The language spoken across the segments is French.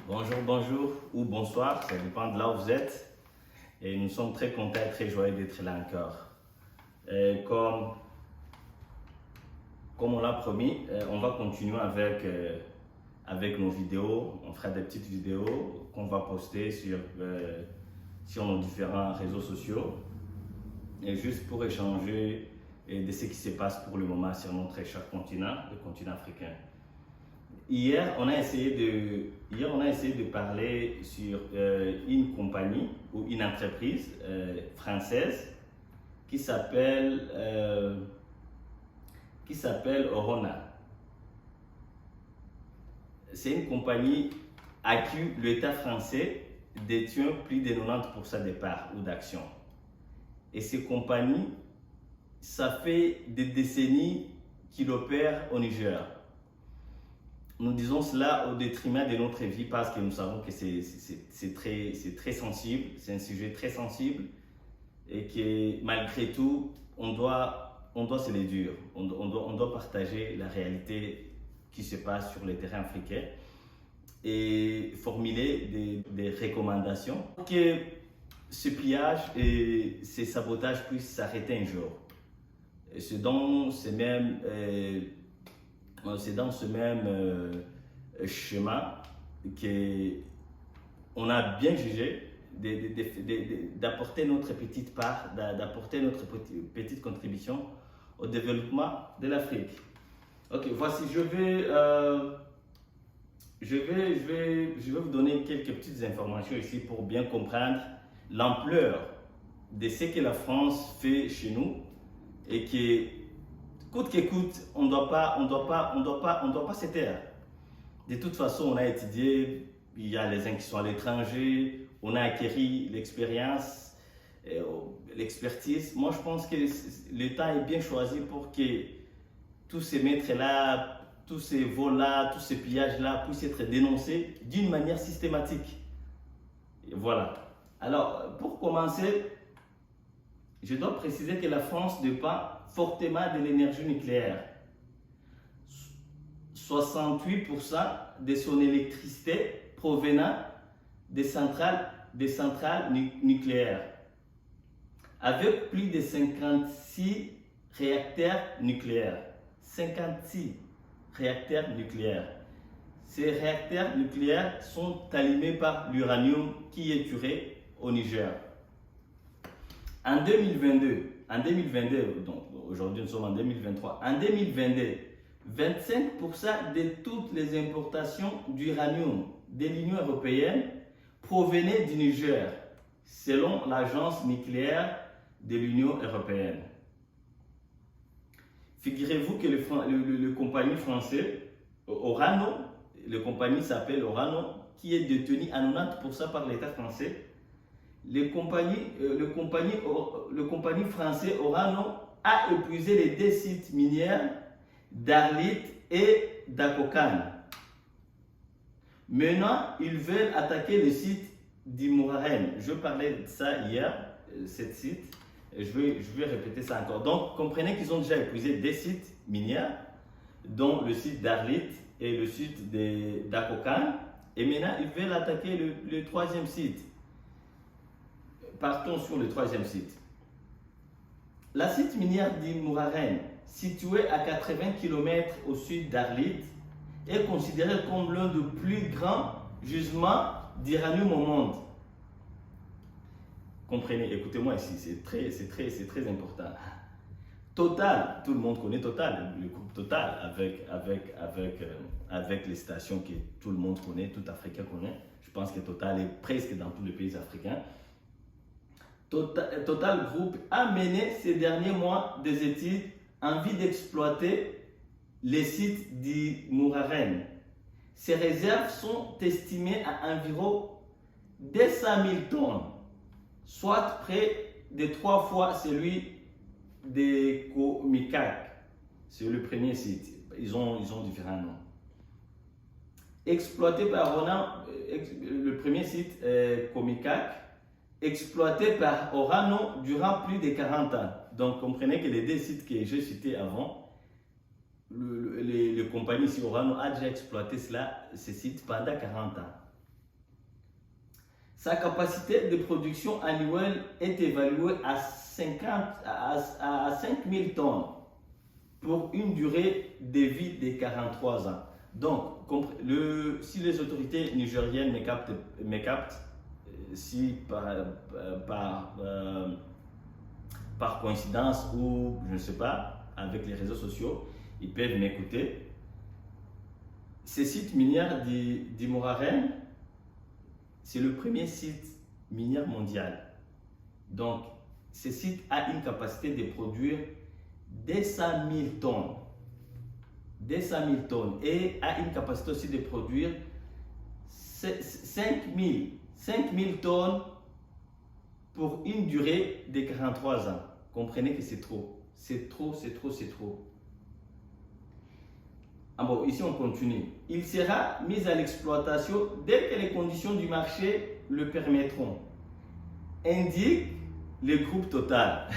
Bonjour, bonjour ou bonsoir, ça dépend de là où vous êtes. Et nous sommes très contents et très joyeux d'être là encore. Et comme on l'a promis, on va continuer avec nos vidéos. On fera des petites vidéos qu'on va poster sur nos différents réseaux sociaux. Et juste pour échanger de ce qui se passe pour le moment sur notre cher continent, le continent africain. Hier, on a essayé de parler sur une compagnie ou une entreprise française qui s'appelle Orona. C'est une compagnie à qui l'État français détient plus de 90% des parts ou d'actions. Et ces compagnies, ça fait des décennies qu'il opère au Niger. Nous disons cela au détriment de notre vie parce que nous savons que c'est très sensible, c'est un sujet très sensible et que malgré tout, on doit se le dire, on doit partager la réalité qui se passe sur le terrain africain et formuler des recommandations pour que ce pillage et ce sabotage puissent s'arrêter un jour. Et c'est dans ce même schéma qu'on a bien jugé d'apporter notre petite part, d'apporter notre petite contribution au développement de l'Afrique. Ok, voici, je vais vous donner quelques petites informations ici pour bien comprendre l'ampleur de ce que la France fait chez nous et que coûte que coûte, on ne doit pas se taire. De toute façon, on a étudié, il y a les uns qui sont à l'étranger, on a acquis l'expérience, l'expertise. Moi, je pense que le temps est bien choisi pour que tous ces maîtres-là, tous ces vols-là, tous ces pillages-là puissent être dénoncés d'une manière systématique. Et voilà. Alors, pour commencer, je dois préciser que la France dépend fortement de l'énergie nucléaire. 68% de son électricité provenant des centrales nucléaires, avec plus de 56 réacteurs nucléaires. 56 réacteurs nucléaires. Ces réacteurs nucléaires sont allumés par l'uranium qui est turé au Niger. En 2022, donc aujourd'hui nous sommes en 2023, en 2022, 25% de toutes les importations d'uranium de l'Union européenne provenaient du Niger, selon l'agence nucléaire de l'Union européenne. Figurez-vous que le compagnie français Orano, le compagnie s'appelle Orano, qui est détenu à 90% par l'État français. Le compagnie français Orano a épuisé les deux sites miniers d'Arlit et d'Akokan. Maintenant, ils veulent attaquer le site d'Imouraren. Je parlais de ça hier, ce site. Je vais répéter ça encore. Donc, comprenez qu'ils ont déjà épuisé des sites miniers, dont le site d'Arlit et le site d'Akokan. Et maintenant, ils veulent attaquer le troisième site. Partons sur le troisième site. La site minière d'Imouraren, située à 80 km au sud d'Arlit, est considérée comme l'un des plus grands gisements d'uranium au monde. Comprenez, écoutez-moi ici, c'est très important. Total, tout le monde connaît Total, le groupe Total avec les stations que tout le monde connaît, tout Africain connaît. Je pense que Total est presque dans tous les pays africains. Total Group a mené ces derniers mois des études en vue d'exploiter les sites d'Imouraren. Ces réserves sont estimées à environ 200 000 tonnes, soit près de 3 fois celui de Komikak. C'est le premier site. Ils ont différents noms. Exploité par Orano, le premier site, Komikak, exploité par Orano durant plus de 40 ans. Donc, comprenez que les deux sites que j'ai cités avant, le compagnie ici Orano a déjà exploité ces sites pendant 40 ans. Sa capacité de production annuelle est évaluée à 5 000 tonnes pour une durée de vie de 43 ans. Donc, si les autorités nigériennes me captent, si par coïncidence ou je ne sais pas, avec les réseaux sociaux, ils peuvent m'écouter. Ce site minier d'Imouraren, c'est le premier site minier mondial. Donc, ce site a une capacité de produire 200 000 tonnes. 200 000 tonnes et a une capacité aussi de produire 5 000 tonnes pour une durée de 43 ans. Comprenez que c'est trop. C'est trop. Ah bon, ici on continue. Il sera mis à l'exploitation dès que les conditions du marché le permettront. Indique le groupe Total.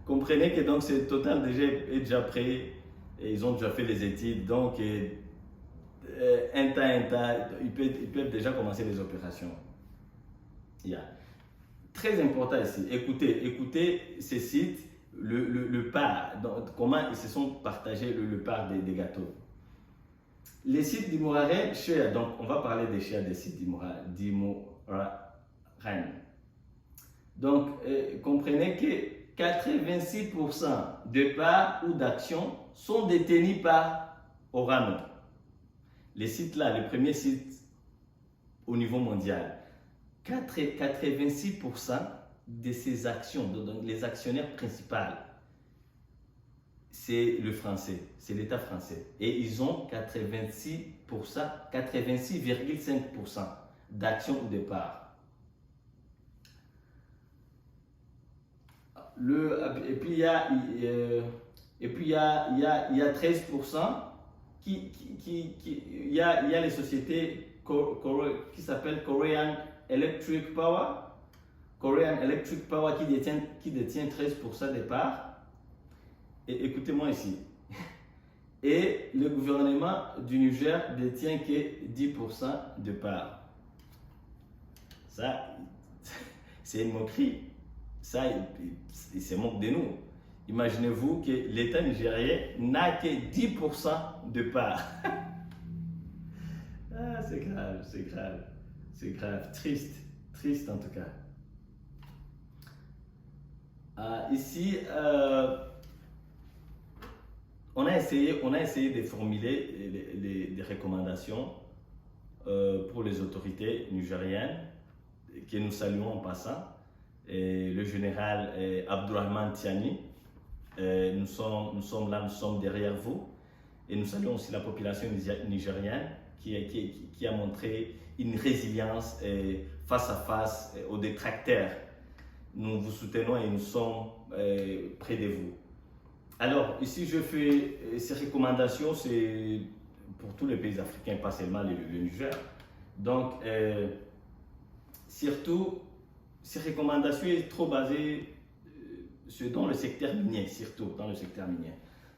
Comprenez que donc c'est Total est déjà prêt et ils ont déjà fait les études. Donc un temps, ils peuvent déjà commencer les opérations. Yeah. Très important ici. Écoutez ces sites. Le part, donc, comment ils se sont partagés le part des gâteaux. Les sites d'Imouraren, donc on va parler des shares des sites d'Imouraren. Donc, comprenez que 86% de parts ou d'actions sont détenus par Orano. Les sites là, le premier site au niveau mondial, 86% de ces actions, donc les actionnaires principaux, c'est le français, c'est l'État français. Et ils ont 86,5% d'actions ou de parts. Et puis il y a 13% il y a les sociétés qui s'appellent Korean Electric Power qui détient 13% des parts. Et écoutez-moi ici. Et le gouvernement du Niger détient que 10% de parts. Ça, c'est une moquerie. Ça, il se moque de nous. Imaginez-vous que l'État nigérien n'a que 10% de parts. Ah, c'est grave. Triste en tout cas. Ici, on a essayé de formuler des recommandations pour les autorités nigériennes que nous saluons en passant. Et le général Abdourahmane Tiani, nous sommes là, nous sommes derrière vous. Et nous saluons aussi la population nigérienne qui a montré une résilience face à face aux détracteurs. Nous vous soutenons et nous sommes près de vous. Alors, ici, je fais ces recommandations, c'est pour tous les pays africains, pas seulement le Niger. Donc, surtout, ces recommandations sont trop basées dans le secteur minier, surtout dans le secteur minier.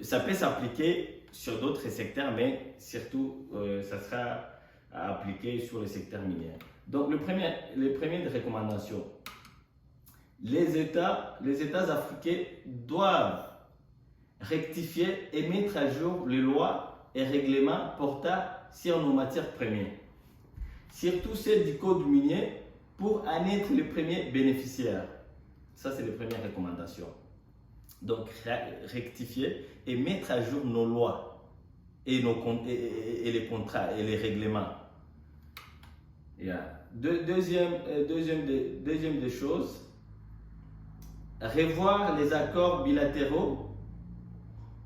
Ça peut s'appliquer sur d'autres secteurs, mais surtout, ça sera appliqué sur le secteur minier. Donc, les premières recommandations. Les États africains doivent rectifier et mettre à jour les lois et règlements portant sur nos matières premières, surtout celles du code minier, pour en être les premiers bénéficiaires. Ça, c'est les premières recommandations. Donc, rectifier et mettre à jour nos lois et les contrats et les règlements. Yeah. Deuxième des choses, revoir les accords bilatéraux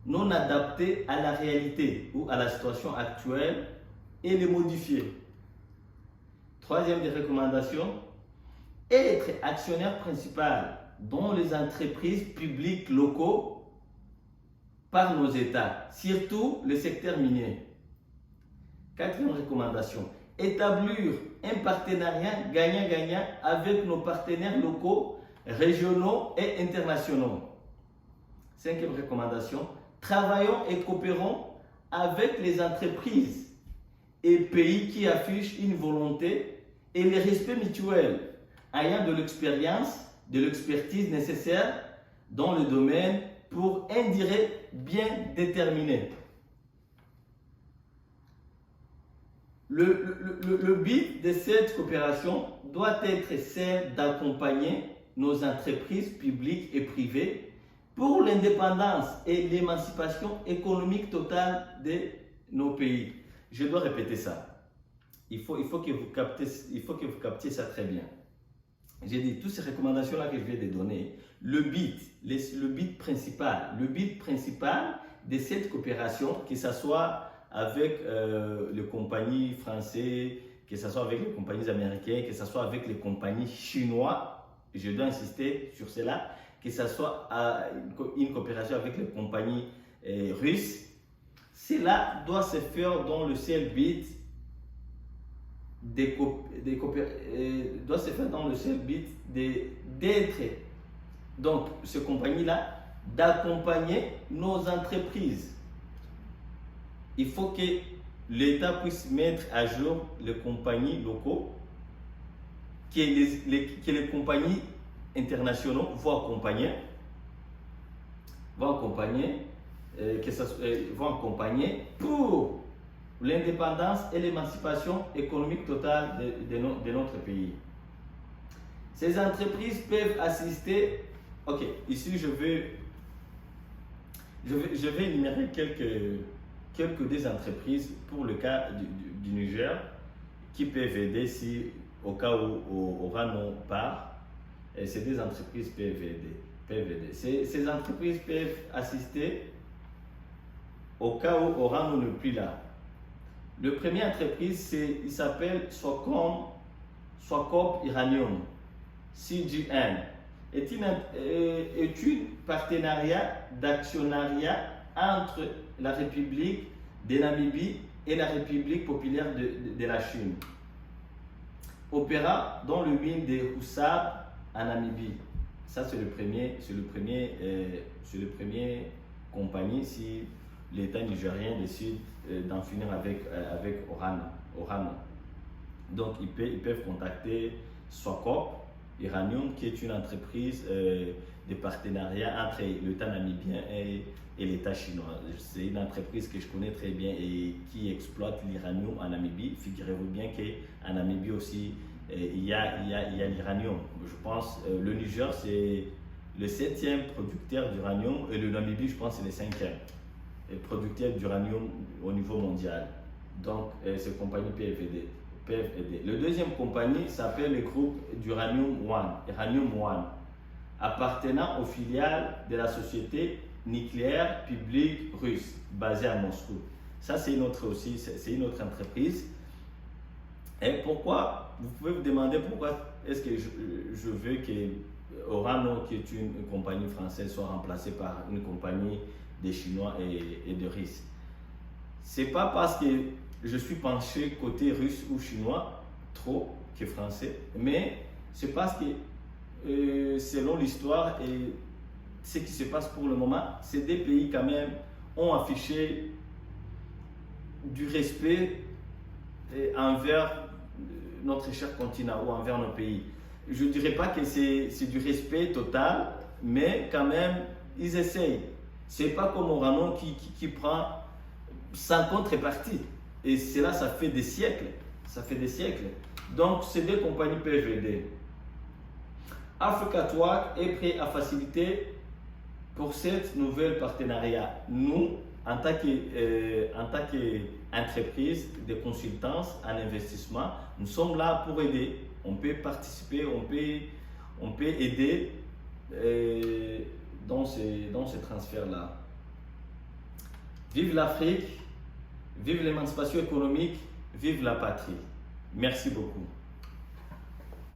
non adaptés à la réalité ou à la situation actuelle et les modifier. Troisième des recommandations, être actionnaire principal dans les entreprises publiques locaux par nos États, surtout le secteur minier. Quatrième recommandation, établir un partenariat gagnant-gagnant avec nos partenaires locaux, régionaux et internationaux. Cinquième recommandation, travaillons et coopérons avec les entreprises et pays qui affichent une volonté et le respect mutuel, ayant de l'expérience, de l'expertise nécessaire dans le domaine pour un durée bien déterminé. Le but de cette coopération doit être celle d'accompagner nos entreprises publiques et privées pour l'indépendance et l'émancipation économique totale de nos pays. Je dois répéter ça. Il faut que vous captiez ça très bien. J'ai dit, toutes ces recommandations-là que je viens de donner, le but principal de cette coopération, que ce soit avec les compagnies françaises, que ce soit avec les compagnies américaines, que ce soit avec les compagnies chinoises, je dois insister sur cela, que ce soit une coopération avec les compagnies russes, cela doit se faire dans le seul but d'être, donc ces compagnies-là, d'accompagner nos entreprises. Il faut que l'État puisse mettre à jour les compagnies locaux, que les compagnies internationales vont accompagner, pour l'indépendance et l'émancipation économique totale de notre pays. Ces entreprises peuvent assister. Ok, ici je vais énumérer quelques des entreprises pour le cas du Niger qui peuvent aider si au cas où Orano part. Et ces deux entreprises peuvent aider. Ces entreprises peuvent assister au cas où Orano n'est plus là. Le premier entreprise, il s'appelle Swakop Iranium, CGN. Est un partenariat d'actionnariat entre la République de Namibie et la République populaire de la Chine. Opéra dans le mine de Houssab en Namibie. Ça, c'est le premier compagnie si l'État nigérien décide d'en finir avec Orano. Donc, ils peuvent contacter Swakop Iranium, qui est une entreprise de partenariat entre l'État namibien et l'État chinois. C'est une entreprise que je connais très bien et qui exploite l'uranium en Namibie. Figurez-vous bien qu'en Namibie aussi, il y a l'uranium. Je pense le Niger, c'est le 7e producteur d'uranium et le Namibie, je pense, c'est le 5e producteur d'uranium au niveau mondial. Donc, ces compagnies peuvent aider. Le deuxième compagnie s'appelle le groupe d'Uranium One, appartenant aux filiales de la société nucléaire publique russe basée à Moscou. Ça, c'est une autre entreprise. Et pourquoi, vous pouvez vous demander pourquoi est-ce que je veux que Orano, qui est une compagnie française, soit remplacée par une compagnie des Chinois et de Russes. C'est pas parce que je suis penché côté russe ou chinois trop que français, mais c'est parce que selon l'histoire et ce qui se passe pour le moment, ces deux pays quand même ont affiché du respect envers notre cher continent ou envers nos pays. Je ne dirais pas que c'est du respect total, mais quand même, ils essayent. Ce n'est pas comme Orano qui prend sans contrepartie. Et cela, ça fait des siècles. Donc, ces deux compagnies peuvent aider. Africa Twag est prêt à faciliter pour cette nouvelle partenariat. Nous, en tant qu'entreprise de consultance en investissement, nous sommes là pour aider. On peut participer, on peut aider dans ces transferts-là. Vive l'Afrique, vive l'émancipation économique, vive la patrie. Merci beaucoup.